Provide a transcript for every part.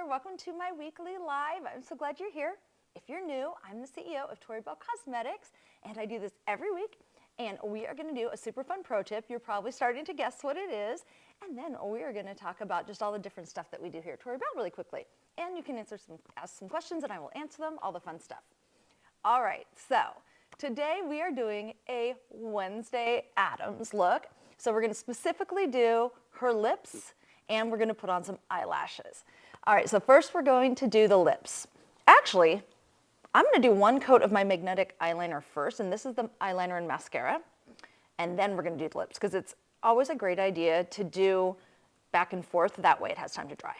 there. Welcome to my weekly live. I'm so glad you're here. If you're new, I'm the CEO of Tori Bell Cosmetics, and I do this every week. And we are going to do a super fun pro tip. You're probably starting to guess what it is. And then we are going to talk about just all the different stuff that we do here at Tori Bell really quickly. And you can ask some questions, and I will answer them, all the fun stuff. All right, so today we are doing a Wednesday Addams look. So we're going to specifically do her lips, and we're going to put on some eyelashes. All right, so first we're going to do the lips. Actually, I'm going to do one coat of my magnetic eyeliner first, and this is the eyeliner and mascara, and then we're going to do the lips, because it's always a great idea to do back and forth. That way it has time to dry.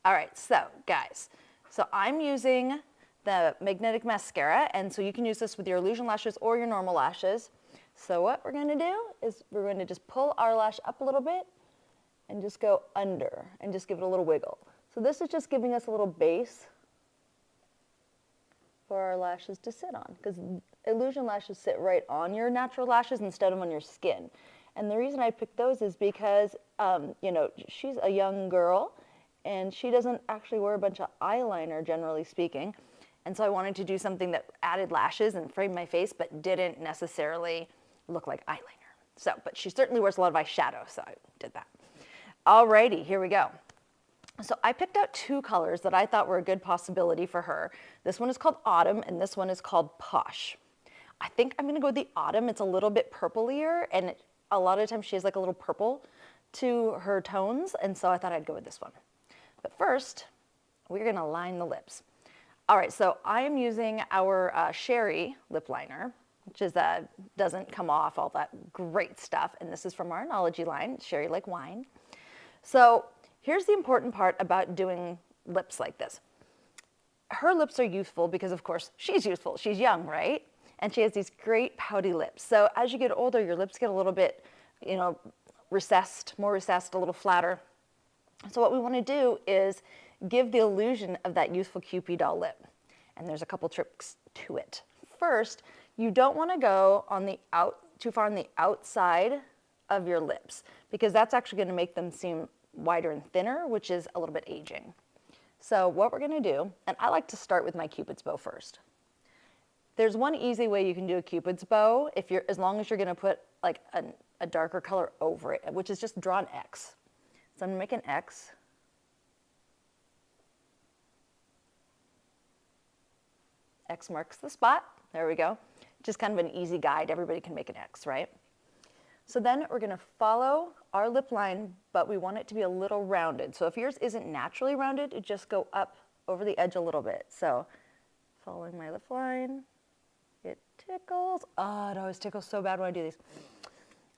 All right, so guys, so I'm using the magnetic mascara, and so you can use this with your illusion lashes or your normal lashes. So what we're going to do is we're going to just pull our lash up a little bit and just go under and just give it a little wiggle. So this is just giving us a little base for our lashes to sit on, because illusion lashes sit right on your natural lashes instead of on your skin. And the reason I picked those is because, you know, she's a young girl and she doesn't actually wear a bunch of eyeliner, generally speaking. And so I wanted to do something that added lashes and framed my face, but didn't necessarily look like eyeliner. So, but she certainly wears a lot of eyeshadow, so I did that. Alrighty, here we go. So I picked out two colors that I thought were a good possibility for her. This one is called Autumn, and this one is called Posh. I think I'm gonna go with the Autumn. It's a little bit purplier, and a lot of times she has like a little purple to her tones, and so I thought I'd go with this one. But first, we're gonna line the lips. All right, so I am using our Sherry lip liner, which is doesn't come off, all that great stuff. And this is from our Analogy line, Sherry Like Wine. So here's the important part about doing lips like this. Her lips are youthful because, of course, she's youthful. She's young, right? And she has these great pouty lips. So as you get older, your lips get a little bit, you know, recessed, more recessed, a little flatter. So what we want to do is give the illusion of that youthful Cupid doll lip. And there's a couple tricks to it. First, you don't want to go on the too far on the outside of your lips, because that's actually going to make them seem wider and thinner, which is a little bit aging. So what we're going to do, and I like to start with my Cupid's bow first. There's one easy way you can do a Cupid's bow, as long as you're going to put like a darker color over it, which is just draw an X. So I'm going to make an X. X marks the spot. There we go. Just kind of an easy guide. Everybody can make an X, right? So then we're going to follow our lip line, but we want it to be a little rounded. So if yours isn't naturally rounded, it just go up over the edge a little bit. So following my lip line, it tickles. Oh, it always tickles so bad when I do these.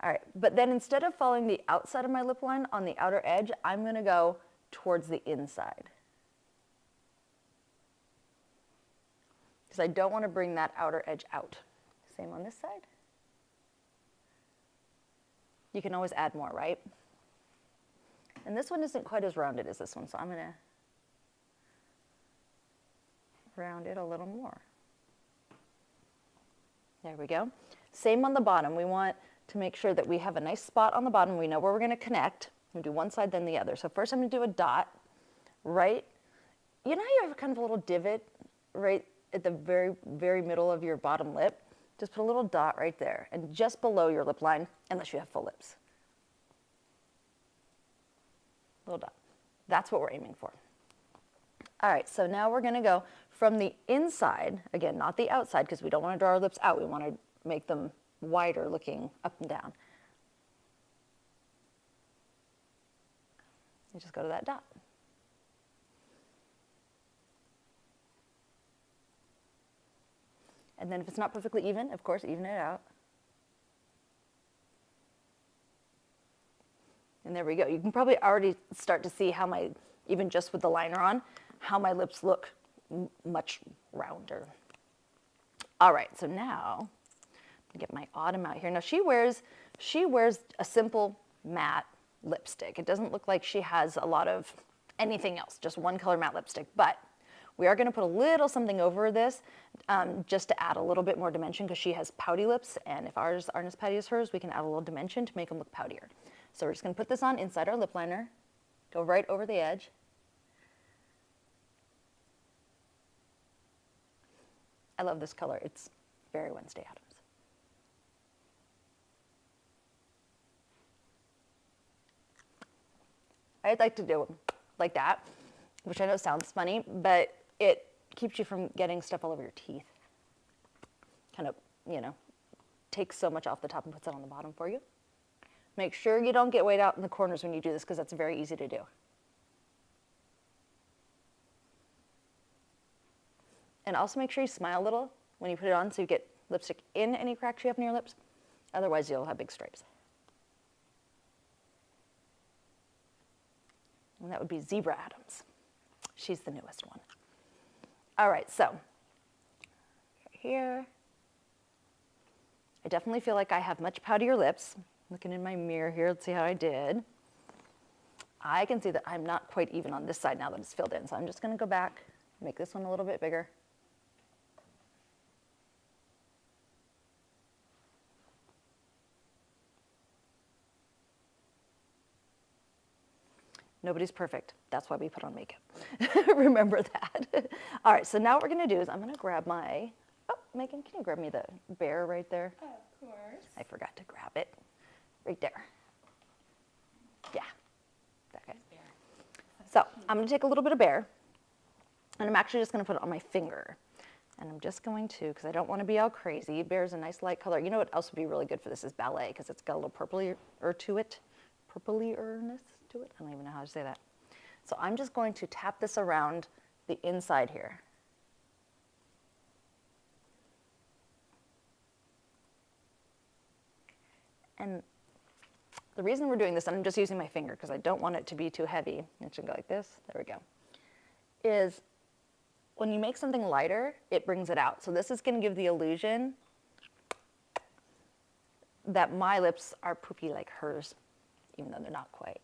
All right, but then instead of following the outside of my lip line on the outer edge, I'm going to go towards the inside, because I don't want to bring that outer edge out. Same on this side. You can always add more, right? And this one isn't quite as rounded as this one, so I'm going to round it a little more. There we go. Same on the bottom. We want to make sure that we have a nice spot on the bottom. We know where we're going to connect. We'll do one side, then the other. So first I'm going to do a dot right. You know how you have kind of a little divot right at the very, very middle of your bottom lip? Just put a little dot right there, and just below your lip line, unless you have full lips. Little dot. That's what we're aiming for. All right, so now we're going to go from the inside, again, not the outside, because we don't want to draw our lips out. We want to make them wider, looking up and down. You just go to that dot. And then if it's not perfectly even, of course, even it out. And there we go. You can probably already start to see how even just with the liner on, how my lips look much rounder. All right, so now, get my Autumn out here. Now she wears a simple matte lipstick. It doesn't look like she has a lot of anything else, just one color matte lipstick, but we are going to put a little something over this just to add a little bit more dimension, because she has pouty lips, and if ours aren't as pouty as hers, we can add a little dimension to make them look poutier. So we're just going to put this on inside our lip liner, go right over the edge, I love this color. It's very Wednesday Addams. I'd like to do like that, which I know sounds funny, but it keeps you from getting stuff all over your teeth. Kind of, you know, takes so much off the top and puts it on the bottom for you. Make sure you don't get weighed out in the corners when you do this, because that's very easy to do. And also make sure you smile a little when you put it on so you get lipstick in any cracks you have in your lips. Otherwise, you'll have big stripes. And that would be Zebra Addams. She's the newest one. All right, so here. I definitely feel like I have much poutier lips. Looking in my mirror here, let's see how I did. I can see that I'm not quite even on this side now that it's filled in, so I'm just gonna go back, make this one a little bit bigger. Nobody's perfect. That's why we put on makeup. Remember that. All right, so now what we're gonna do is I'm gonna grab my, oh, Megan, can you grab me the bear right there? Oh, of course. I forgot to grab it. Right there. Yeah, that guy. So I'm gonna take a little bit of bear, and I'm actually just gonna put it on my finger. And I'm just going to, because I don't wanna be all crazy. Bear's a nice light color. You know what else would be really good for this is ballet, because it's got a little purpley to it. Purpley-erness to it. I don't even know how to say that. So I'm just going to tap this around the inside here. And the reason we're doing this, and I'm just using my finger because I don't want it to be too heavy, it should go like this, there we go, is when you make something lighter, it brings it out. So this is going to give the illusion that my lips are poofy like hers, even though they're not quite.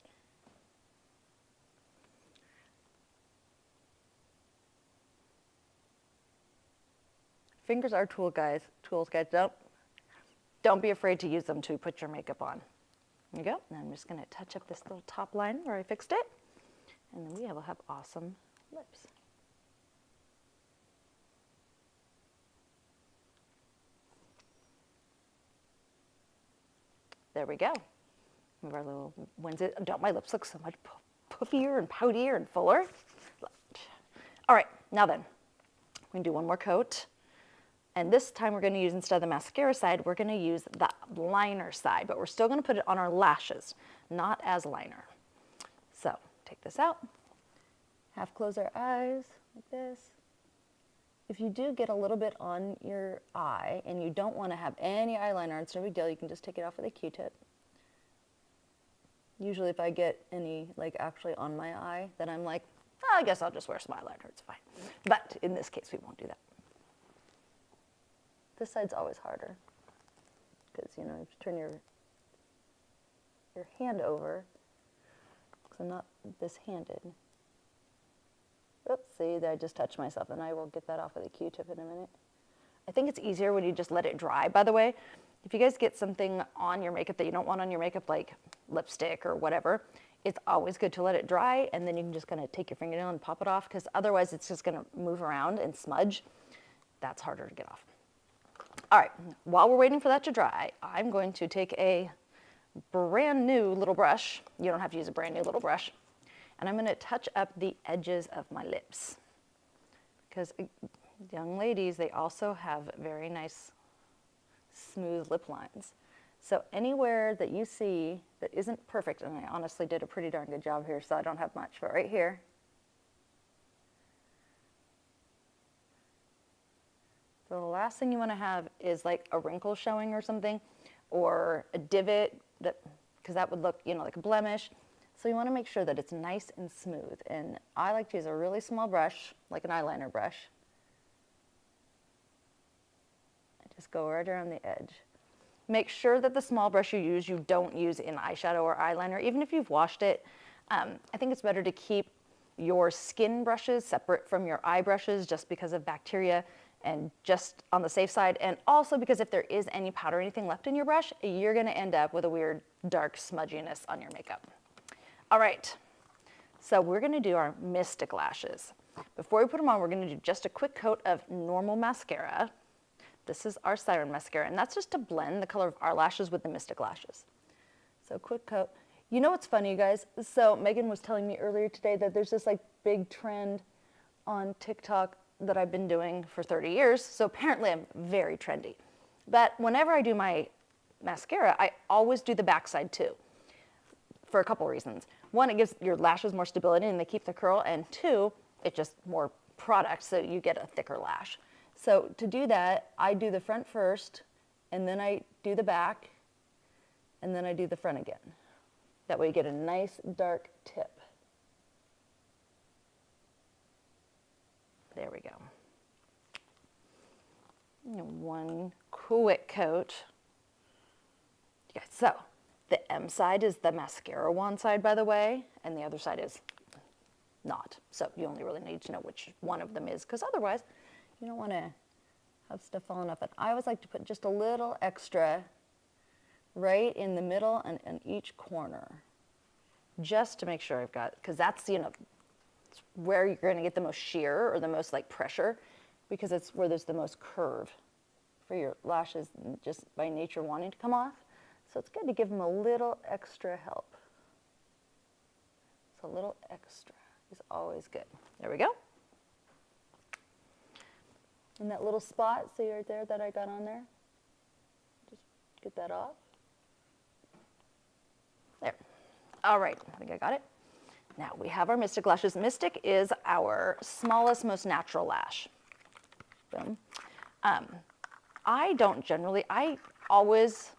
Fingers are tools, guys. Don't be afraid to use them to put your makeup on. There you go. And I'm just going to touch up this little top line where I fixed it. And then we will have awesome lips. There we go. Move our little Wednesday. Don't my lips look so much puffier and poutier and fuller? All right, now then, we're going to do one more coat. And this time we're going to use, instead of the mascara side, we're going to use the liner side, but we're still going to put it on our lashes, not as liner. So take this out, half close our eyes like this. If you do get a little bit on your eye and you don't want to have any eyeliner, it's no big deal. You can just take it off with a Q-tip. Usually if I get any like actually on my eye, then I'm like, oh, I guess I'll just wear some eyeliner, it's fine. But in this case, we won't do that. This side's always harder because, you know, you have to turn your hand over because I'm not this-handed. Oops, see, I just touched myself, and I will get that off with a Q-tip in a minute. I think it's easier when you just let it dry, by the way. If you guys get something on your makeup that you don't want on your makeup, like lipstick or whatever, it's always good to let it dry, and then you can just kind of take your fingernail and pop it off, because otherwise it's just going to move around and smudge. That's harder to get off. All right, while we're waiting for that to dry, I'm going to take a brand new little brush. You don't have to use a brand new little brush. And I'm going to touch up the edges of my lips. Because young ladies, they also have very nice, smooth lip lines. So anywhere that you see that isn't perfect, and I honestly did a pretty darn good job here, so I don't have much, but right here, so the last thing you want to have is like a wrinkle showing or something, or a divot, because that would look, you know, like a blemish. So you want to make sure that it's nice and smooth. And I like to use a really small brush, like an eyeliner brush. And just go right around the edge. Make sure that the small brush you don't use in eyeshadow or eyeliner, even if you've washed it. I think it's better to keep your skin brushes separate from your eye brushes just because of bacteria, and just on the safe side, and also because if there is any powder or anything left in your brush, you're going to end up with a weird dark smudginess on your makeup. All right, So we're gonna do our Mystic lashes. Before we put them on, we're gonna do just a quick coat of normal mascara. This is our Siren mascara, and that's just to blend the color of our lashes with the Mystic lashes. So quick coat. You know what's funny, you guys? So Megan was telling me earlier today that there's this like big trend on TikTok that I've been doing for 30 years. So apparently I'm very trendy. But whenever I do my mascara, I always do the backside too, for a couple reasons. One, it gives your lashes more stability and they keep the curl, and two, it's just more product, so you get a thicker lash. So to do that, I do the front first, and then I do the back, and then I do the front again. That way you get a nice dark tip. There we go. And one quick coat. Yeah, so the M side is the mascara wand side, by the way, and the other side is not. So you only really need to know which one of them is, because otherwise you don't want to have stuff falling off. And I always like to put just a little extra right in the middle and in each corner, just to make sure I've got, because that's, you know, it's where you're going to get the most shear or the most like pressure, because it's where there's the most curve for your lashes just by nature wanting to come off. So it's good to give them a little extra help. So a little extra is always good. There we go. And that little spot, see right there that I got on there? Just get that off. There. All right, I think I got it. Now we have our Mystic lashes. Mystic is our smallest, most natural lash. Boom. I don't generally, I always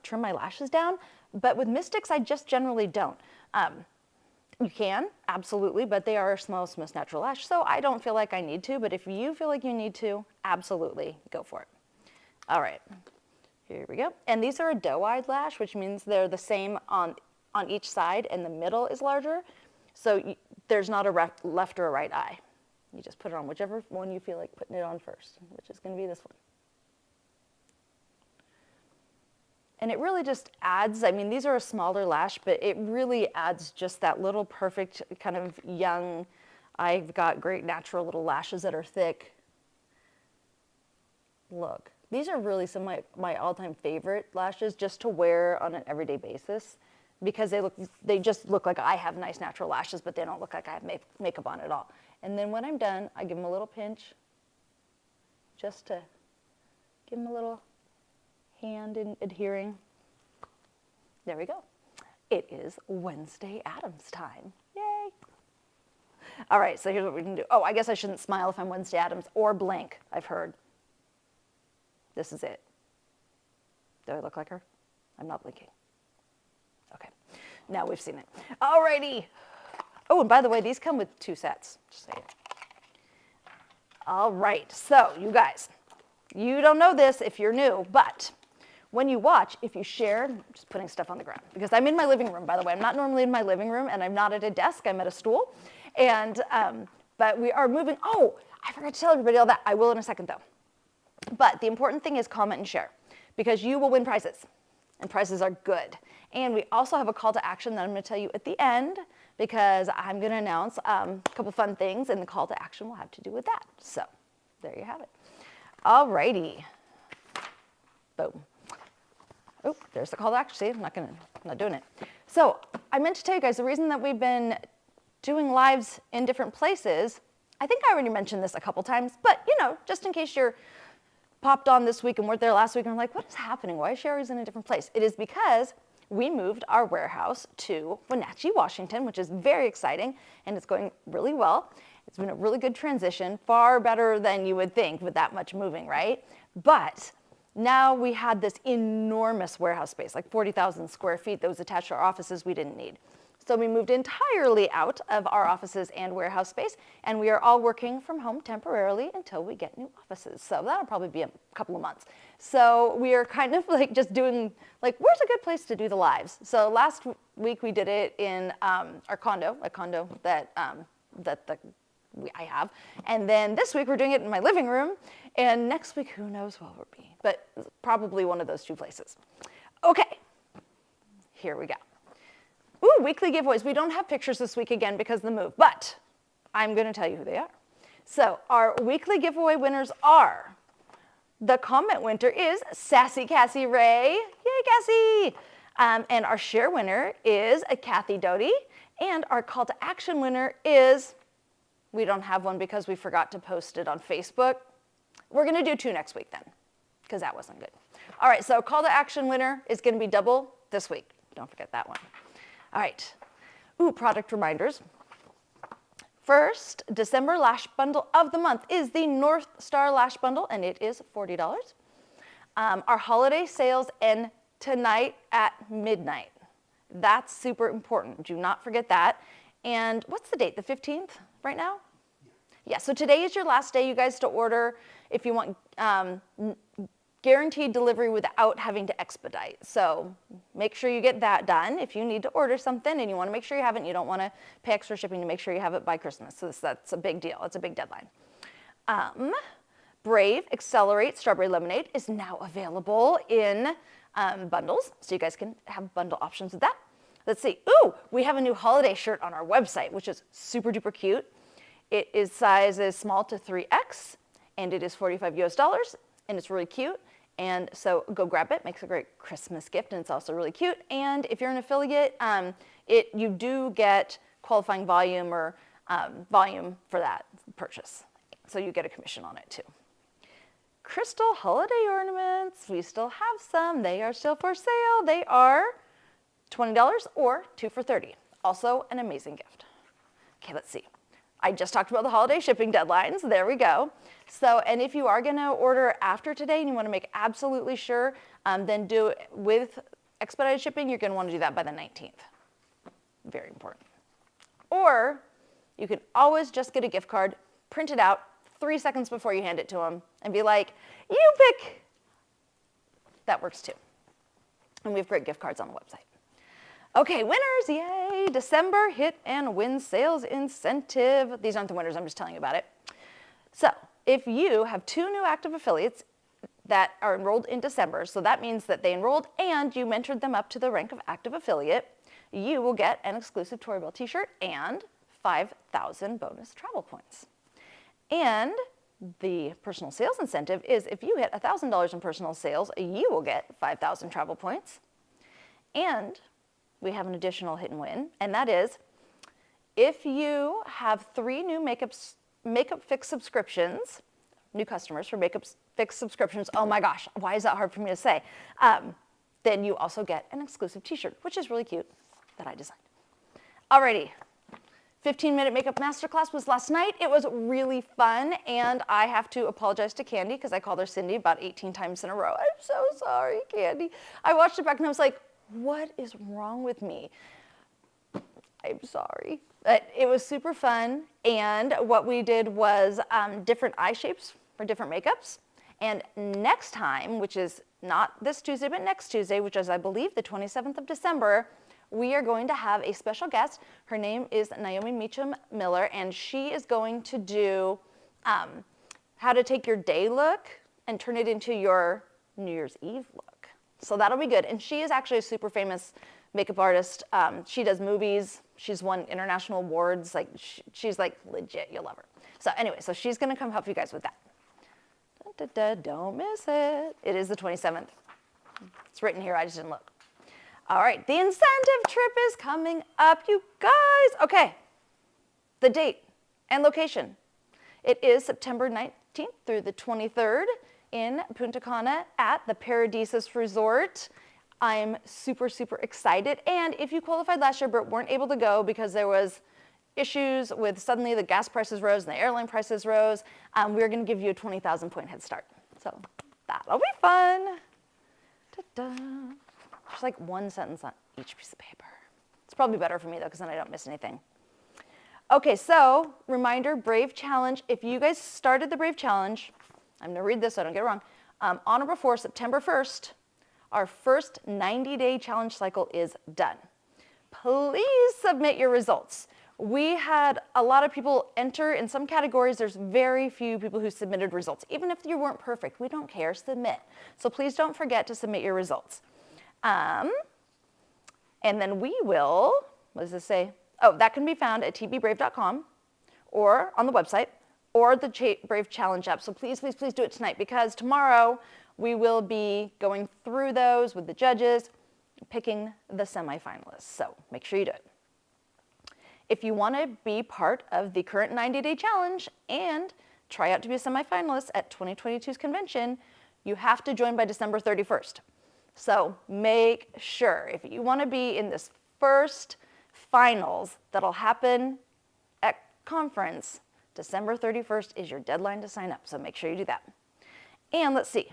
trim my lashes down, but with Mystics, I just generally don't. You can, absolutely, but they are our smallest, most natural lash, so I don't feel like I need to, but if you feel like you need to, absolutely go for it. All right, here we go. And these are a doe-eyed lash, which means they're the same on each side, and the middle is larger, so there's not a left or a right eye. You just put it on whichever one you feel like putting it on first, which is going to be this one. And it really just adds, I mean, these are a smaller lash, but it really adds just that little perfect kind of young, I've got great natural little lashes that are thick. Look, these are really some of my all-time favorite lashes just to wear on an everyday basis, because they just look like I have nice natural lashes, but they don't look like I have makeup on at all. And then when I'm done, I give them a little pinch just to give them a little hand in adhering. There we go. It is Wednesday Addams time. Yay! All right, so here's what we can do. Oh, I guess I shouldn't smile if I'm Wednesday Addams, or blink, I've heard. This is it. Do I look like her? I'm not blinking. Okay, now we've seen it. All righty. Oh, and by the way, these come with 2 sets, just saying. All right, so you guys, you don't know this if you're new, but when you watch, if you share, I'm just putting stuff on the ground, because I'm in my living room, by the way. I'm not normally in my living room, and I'm not at a desk. I'm at a stool. And, but we are moving. Oh, I forgot to tell everybody all that. I will in a second, though. But the important thing is comment and share, because you will win prizes, and prizes are good. And we also have a call to action that I'm going to tell you at the end, because I'm going to announce a couple fun things, and the call to action will have to do with that. So there you have it. All righty. Boom. Oh, there's the call to action. See, I'm not doing it. So I meant to tell you guys, the reason that we've been doing lives in different places, I think I already mentioned this a couple times, but you know, just in case you're popped on this week and weren't there last week and I'm like, what is happening? Why is she always in a different place? It is because we moved our warehouse to Wenatchee, Washington, which is very exciting, and it's going really well. It's been a really good transition, far better than you would think with that much moving, right? But now we had this enormous warehouse space, like 40,000 square feet that was attached to our offices we didn't need. So we moved entirely out of our offices and warehouse space, and we are all working from home temporarily until we get new offices. So that'll probably be a couple of months. So we are kind of like just doing, like, where's a good place to do the lives? So last week we did it in our condo, a condo that I have. And then this week we're doing it in my living room. And next week, who knows where we'll be, but probably one of those 2 places. Okay, here we go. Ooh, weekly giveaways. We don't have pictures this week again because of the move, but I'm going to tell you who they are. So our weekly giveaway winners are, the comment winner is Sassy Cassie Ray. Yay, Cassie! And our share winner is Kathy Doty. And our call to action winner is, we don't have one because we forgot to post it on Facebook. We're going to do 2 next week then, because that wasn't good. All right, so call to action winner is going to be double this week. Don't forget that one. All right. Ooh, product reminders. First, December lash bundle of the month is the North Star Lash Bundle, and it is $40. Our holiday sales end tonight at midnight. That's super important. Do not forget that. And what's the date? The 15th right now? Yeah, so today is your last day, you guys, to order if you want guaranteed delivery without having to expedite. So make sure you get that done. If you need to order something and you want to make sure you have it and you don't want to pay extra shipping, to make sure you have it by Christmas. So that's a big deal. It's a big deadline. Brave Accelerate Strawberry Lemonade is now available in bundles, so you guys can have bundle options with that. Let's see. Ooh, we have a new holiday shirt on our website, which is super duper cute. It is sizes small to 3X, and it is $45 US, and it's really cute. And so go grab it. Makes a great Christmas gift, and it's also really cute. And if you're an affiliate, you do get qualifying volume or volume for that purchase. So you get a commission on it too. Crystal holiday ornaments. We still have some. They are still for sale. They are $20 or 2 for $30. Also an amazing gift. Okay, let's see. I just talked about the holiday shipping deadlines. There we go. So, and if you are going to order after today and you want to make absolutely sure, then do it with expedited shipping. You're going to want to do that by the 19th. Very important. Or you can always just get a gift card, print it out 3 seconds before you hand it to them, and be like, you pick. That works too. And we have great gift cards on the website. Okay, winners, yay! December Hit and Win Sales Incentive. These aren't the winners, I'm just telling you about it. So, if you have 2 new active affiliates that are enrolled in December, so that means that they enrolled and you mentored them up to the rank of active affiliate, you will get an exclusive Tori Bell t-shirt and 5,000 bonus travel points. And the personal sales incentive is if you hit $1,000 in personal sales, you will get 5,000 travel points. And we have an additional hit and win, and that is if you have 3 new Makeup Fix subscriptions, new customers for Makeup Fix subscriptions, oh my gosh, why is that hard for me to say? Then you also get an exclusive t-shirt, which is really cute, that I designed. Alrighty, 15-minute makeup masterclass was last night. It was really fun, and I have to apologize to Candy because I called her Cindy about 18 times in a row. I'm so sorry, Candy. I watched it back and I was like, what is wrong with me? I'm sorry. But it was super fun, and what we did was different eye shapes for different makeups. And next time, which is not this Tuesday, but next Tuesday, which is, I believe, the 27th of December, we are going to have a special guest. Her name is Naomi Meacham Miller, and she is going to do how to take your day look and turn it into your New Year's Eve look. So that'll be good. And she is actually a super famous makeup artist. She does movies. She's won international awards. Like she's like legit. You'll love her. So anyway, so she's going to come help you guys with that. Don't miss it. It is the 27th. It's written here. I just didn't look. All right. The incentive trip is coming up, you guys. Okay. The date and location. It is September 19th through the 23rd. In Punta Cana at the Paradisus Resort. I'm super, super excited. And if you qualified last year but weren't able to go because there was issues with suddenly the gas prices rose and the airline prices rose, we're going to give you a 20,000 point head start. So that'll be fun. Ta-da. There's like 1 sentence on each piece of paper. It's probably better for me though because then I don't miss anything. Okay, so reminder, Brave Challenge. If you guys started the Brave Challenge, I'm going to read this so I don't get it wrong. On or before September 1st, our first 90-day challenge cycle is done. Please submit your results. We had a lot of people enter in some categories. There's very few people who submitted results. Even if you weren't perfect, we don't care, submit. So please don't forget to submit your results. And then we will what does this say? Oh, that can be found at tbbrave.com or on the website or the Brave Challenge app. So please, please, please do it tonight, because tomorrow we will be going through those with the judges, picking the semifinalists. So make sure you do it. If you want to be part of the current 90-day challenge and try out to be a semifinalist at 2022's convention, you have to join by December 31st. So make sure, if you want to be in this first finals that'll happen at conference, December 31st is your deadline to sign up. So make sure you do that. And let's see.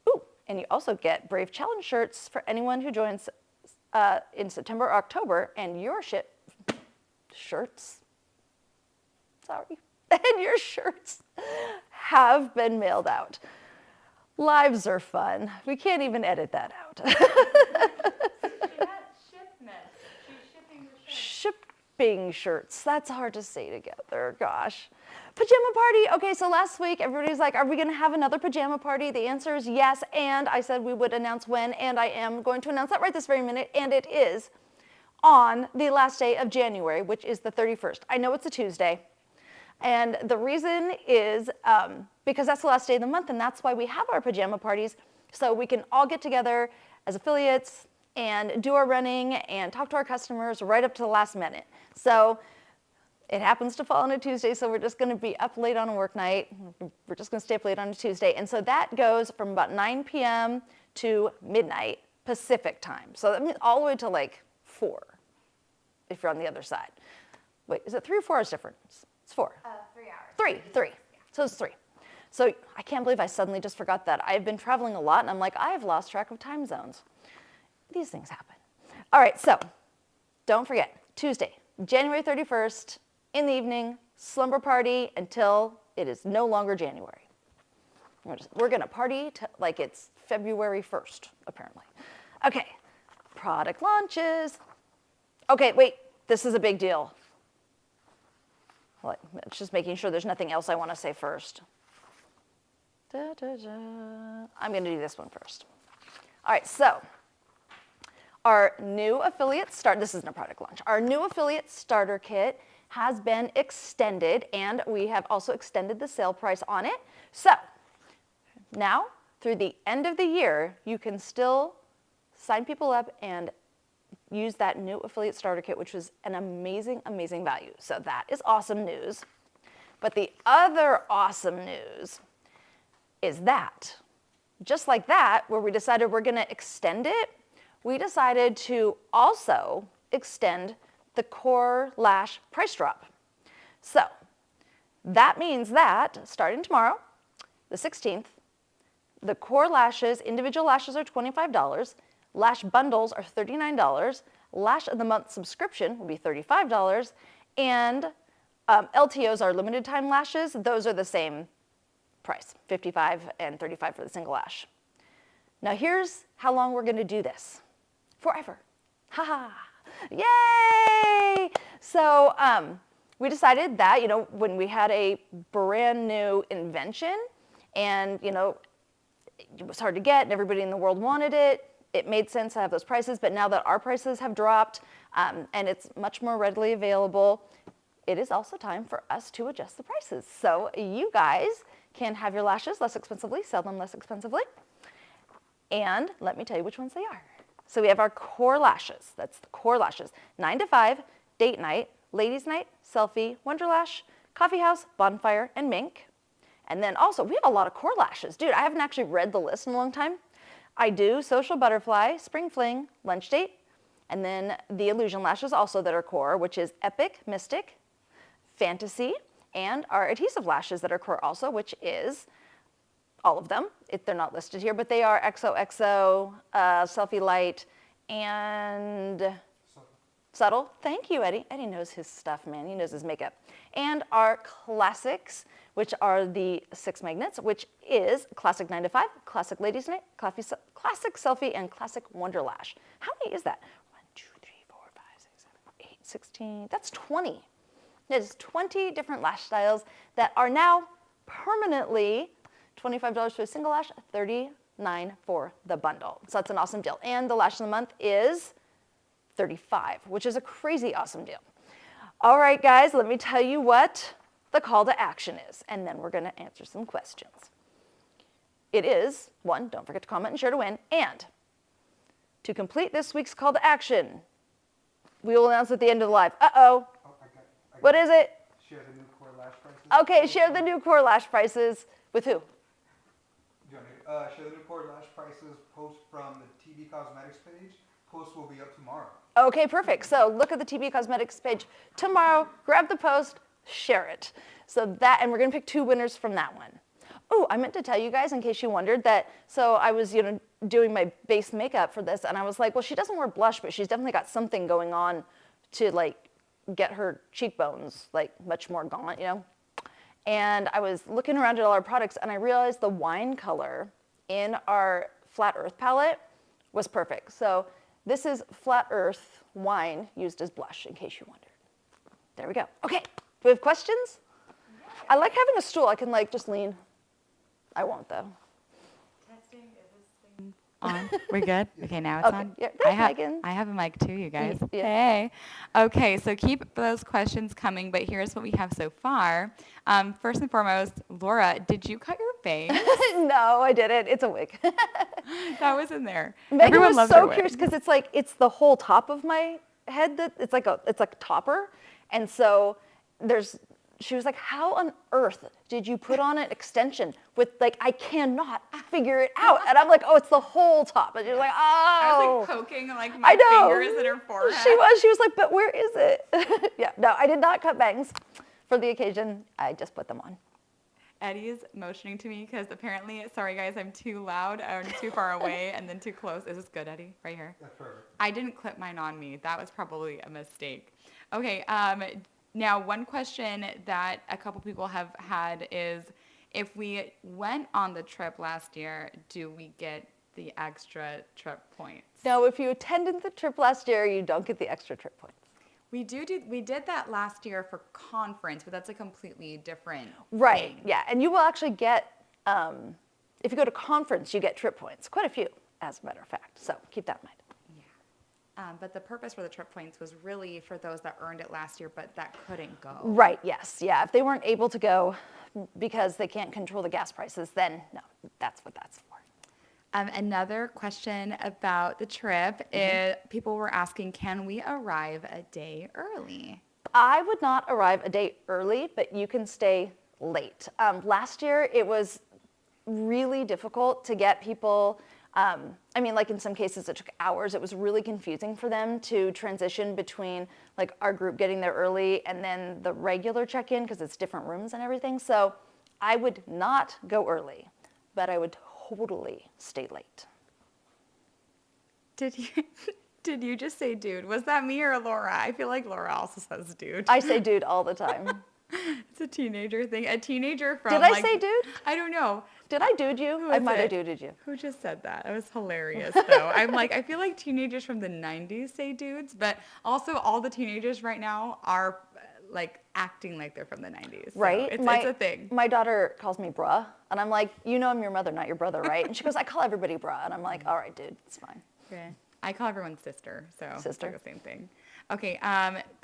Ooh, and you also get Brave Challenge shirts for anyone who joins in September or October, and your shirts, sorry, and your shirts have been mailed out. Lives are fun. We can't even edit that out. She had shipments. She's shipping the shirts. Shipping shirts. That's hard to say together. Gosh. Pajama party. Okay, so last week everybody's like, are we going to have another pajama party? The answer is yes, and I said we would announce when, and I am going to announce that right this very minute, and it is on the last day of January, which is the 31st. I know it's a Tuesday, and the reason is because that's the last day of the month, and that's why we have our pajama parties, so we can all get together as affiliates and do our running and talk to our customers right up to the last minute. So it happens to fall on a Tuesday, so we're just going to be up late on a work night. We're just going to stay up late on a Tuesday, and so that goes from about 9 p.m. to midnight Pacific time. So that means all the way to like 4, if you're on the other side. Wait, is it 3 or 4 hours difference? It's 4. 3 hours. 3. So it's 3. So I can't believe I suddenly just forgot that. I've been traveling a lot, and I'm like, I've lost track of time zones. These things happen. All right, so don't forget, Tuesday, January 31st, in the evening, slumber party until it is no longer January. We're going to party like it's February 1st, apparently. Okay, product launches. Okay, wait, this is a big deal. Just making sure there's nothing else I want to say first. I'm going to do this one first. All right, so our new affiliate this isn't a product launch. Our new affiliate starter kit has been extended, and we have also extended the sale price on it. So now, through the end of the year, you can still sign people up and use that new affiliate starter kit, which was an amazing, amazing value. So that is awesome news. But the other awesome news is that, just like that, where we decided we're going to extend it, we decided to also extend the core lash price drop. So that means that starting tomorrow, the 16th, the core lashes, individual lashes are $25, lash bundles are $39, lash of the month subscription will be $35, and LTOs are limited time lashes. Those are the same price, $55 and $35 for the single lash. Now here's how long we're going to do this. Forever. Ha-ha. Yay! So we decided that, when we had a brand new invention and, it was hard to get and everybody in the world wanted it, it made sense to have those prices. But now that our prices have dropped and it's much more readily available, it is also time for us to adjust the prices. So you guys can have your lashes less expensively, sell them less expensively. And let me tell you which ones they are. So we have our core lashes. That's the core lashes. 9 to 5, date night, ladies night, selfie, wonderlash, coffee house, bonfire, and mink. And then also, we have a lot of core lashes. Dude, I haven't actually read the list in a long time. I do social butterfly, spring fling, lunch date, and then the illusion lashes also that are core, which is epic, mystic, fantasy, and our adhesive lashes that are core also, which is all of them. They're not listed here, but they are XOXO, Selfie Light, and Subtle. Thank you, Eddie. Eddie knows his stuff, man. He knows his makeup. And our classics, which are the 6 magnets, which is Classic 9 to 5, Classic Ladies Night, Classic Selfie, and Classic Wonder Lash. How many is that? 1, 2, 3, 4, 5, 6, 7, 8, 16. That's 20. There's 20 different lash styles that are now permanently $25 for a single lash, $39 for the bundle. So that's an awesome deal. And the lash of the month is $35, which is a crazy awesome deal. All right, guys, let me tell you what the call to action is, and then we're going to answer some questions. It is, 1, don't forget to comment and share to win, and to complete this week's call to action, we will announce at the end of the live. Uh-oh. Oh, I got What is it? Share the new core lash prices. Okay, share the new core lash prices with who? Do you want me to share the new core lash prices post from the TB Cosmetics page? Post will be up tomorrow. Okay, perfect. So look at the TB Cosmetics page tomorrow, grab the post, share it. So that, and we're gonna pick 2 winners from that one. Oh, I meant to tell you guys, in case you wondered, that, so I was, doing my base makeup for this, and I was like, well, she doesn't wear blush, but she's definitely got something going on to, like, get her cheekbones, like, much more gaunt, And I was looking around at all our products, and I realized the wine color in our Flat Earth palette was perfect. So this is Flat Earth wine used as blush, in case you wondered. There we go. Okay, do we have questions? Yeah. I like having a stool. I can, like, just lean. I won't, though. Testing, is this thing on? We're good? Okay, now it's Okay, on? yeah, there's Megan. I have a mic too, you guys. Yeah. Hey. Okay, so keep those questions coming, but here's what we have so far. First and foremost, Laura, did you cut your bangs? No, I didn't. It's a wig. That was in there. Megan Everyone was loves so her curious wigs. because it's the whole top of my head that it's like a topper, and so she was like, how on earth did you put on an extension with, like, I cannot figure it out, and I'm like, oh, it's the whole top, and she's like, I oh. was like poking like I my know. fingers in her forehead. She was like, but where is it? Yeah, no, I did not cut bangs for the occasion. I just put them on. Eddie is motioning to me because apparently, sorry guys, I'm too loud or too far away and then too close. Is this good, Eddie? Right here? That's perfect. I didn't clip mine on me. That was probably a mistake. Okay, now one question that a couple people have had is, if we went on the trip last year, do we get the extra trip points? No, if you attended the trip last year, you don't get the extra trip points. We did that last year for conference, but that's a completely different Right, thing. yeah, and you will actually get, if you go to conference, you get trip points, quite a few, as a matter of fact, so keep that in mind. But the purpose for the trip points was really for those that earned it last year, but that couldn't go. Right, yes, yeah, if they weren't able to go because they can't control the gas prices, then no, that's what that's for. Another question about the trip is people were asking, can we arrive a day early? I would not arrive a day early, but you can stay late. Last year, it was really difficult to get people. I mean, like in some cases, it took hours. It was really confusing for them to transition between like our group getting there early and then the regular check-in because it's different rooms and everything. So I would not go early, but I would totally stay late. Did you just say dude? Was that me or Laura? I feel like Laura also says dude. I say dude all the time. It's a teenager thing. A teenager from Did I say dude? I don't know. Did I dude you? Who I is might have it? duded you. Who just said that? That was hilarious, though. I'm like, I feel like teenagers from the 90s say dudes, but also all the teenagers right now are like acting like they're from the 90s. So Right? it's a thing. My daughter calls me bruh, and I'm like, you know I'm your mother, not your brother, right? And she goes, I call everybody bruh, and I'm like, all right, dude, it's fine. Okay. I call everyone sister, so Sister. it's like the same thing. Okay,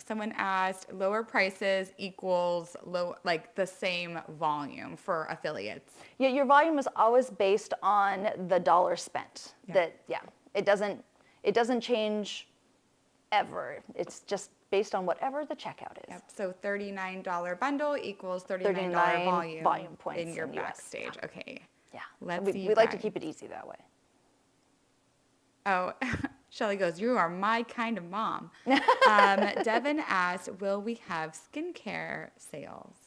someone asked, lower prices equals like the same volume for affiliates. Yeah, your volume is always based on the dollar spent. Yeah. It doesn't change ever. It's just based on whatever the checkout is. Yep. So $39 bundle equals $39 $39 volume points in your in US. backstage. Okay. Yeah. Let's see. We like to keep it easy that way. Oh, Shelly goes, you are my kind of mom. Devin asked, will we have skincare sales?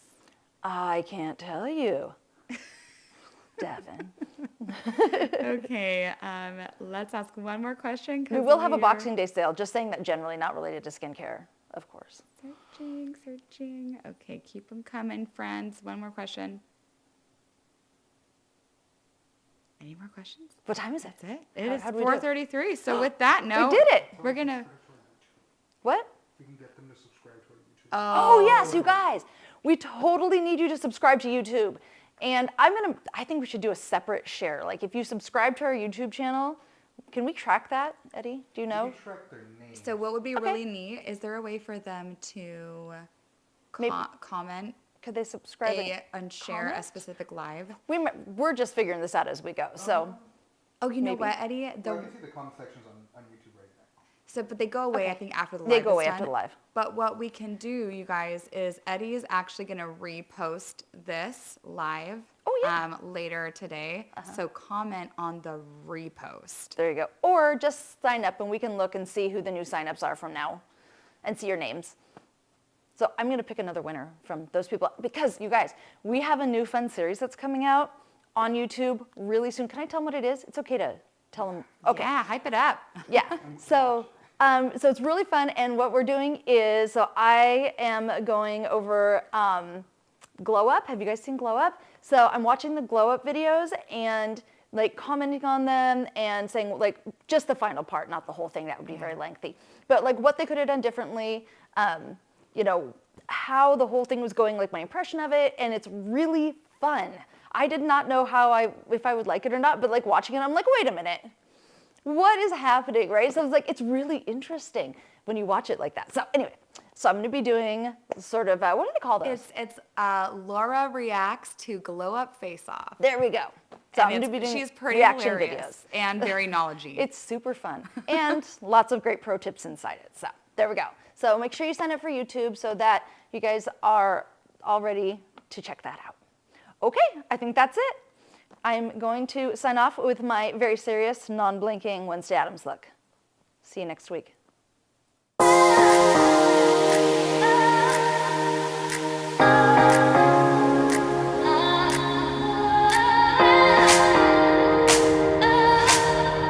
I can't tell you, Devin. Okay, let's ask one more question. 'Cause We will have a we're Boxing Day sale, just saying that generally not related to skincare, of course. Searching. Okay, keep them coming, friends. One more question. Any more questions? What time is it? That's it. It is How'd we do it? 4:33. So with that note, We did it. We're gonna. What? We can get them to subscribe to our YouTube. Oh, yes, you guys. We totally need you to subscribe to YouTube. And I think we should do a separate share. Like if you subscribe to our YouTube channel, Can we track that, Eddie? Do you know? You can track their names. So what would be Okay. really neat, is there a way for them to Maybe- comment Could they subscribe? and share a comment? specific live? We're just figuring this out as we go. So Oh, you know Maybe. what, Eddie? Well, I can see the comment sections on YouTube right now. So, but they go away, Okay. I think, after the live they go is away after done. the live. But what we can do, you guys, is Eddie is actually going to repost this live Oh, yeah. later today. So comment on the repost. There you go. Or just sign up and we can look and see who the new signups are from now and see your names. So I'm going to pick another winner from those people because, you guys, we have a new fun series that's coming out on YouTube really soon. Can I tell them what it is? It's okay to tell them. Okay. Yeah, hype it up. Yeah. So it's really fun, and what we're doing is, so I am going over Glow Up. Have you guys seen Glow Up? So I'm watching the Glow Up videos and like commenting on them and saying like just the final part, not the whole thing. That would be very lengthy. But like what they could have done differently. You know, how the whole thing was going, like my impression of it, and it's really fun. I did not know if I would like it or not, but like watching it, I'm like, wait a minute. What is happening, right? So it's like, it's really interesting when you watch it like that. So anyway, so I'm going to be doing sort of, what do they call those? It's Laura reacts to Glow Up Face Off. There we go. So I'm And going to be doing she's pretty reaction hilarious videos. and very knowledgeable. It's super fun and lots of great pro tips inside it. So there we go. So make sure you sign up for YouTube so that you guys are all ready to check that out. Okay, I think that's it. I'm going to sign off with my very serious, non-blinking Wednesday Addams look. See you next week.